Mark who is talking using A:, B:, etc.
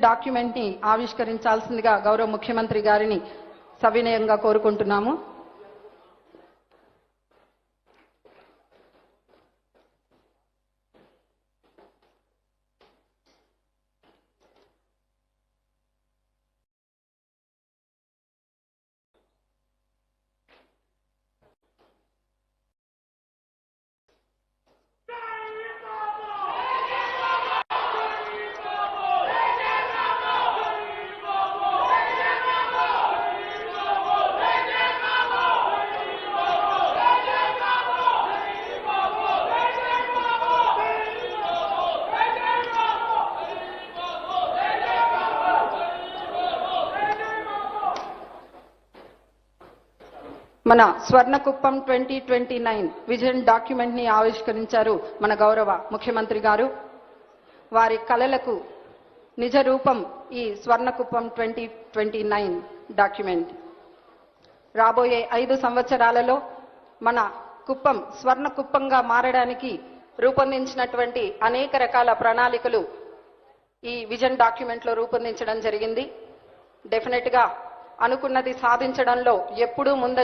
A: Document ని ఆవిష్కరించాల్సిందిగా గౌరవ ముఖ్యమంత్రి గారిని సవినయంగా కోరుకుంటున్నాము. మన స్వర్ణకుప్పం 2029 విజన్ డాక్యుమెంట్ ని ఆవిష్కరించారు మన గౌరవ ముఖ్యమంత్రి గారు. వారి కలలకు నిజ రూపం ఈ స్వర్ణకుప్పం 2029 డాక్యుమెంట్. రాబోయే 5 సంవత్సరాలలో మన కుప్పం స్వర్ణ కుప్పంగా మారడానికి రూపొందించినటువంటి అనేక రకాల ప్రణాళికలు ఈ విజన్ డాక్యుమెంట్ లో రూపొందించడం జరిగింది. డెఫినెట్ గా అనుకున్నది సాధించడంలో ఎప్పుడూ ముందంజ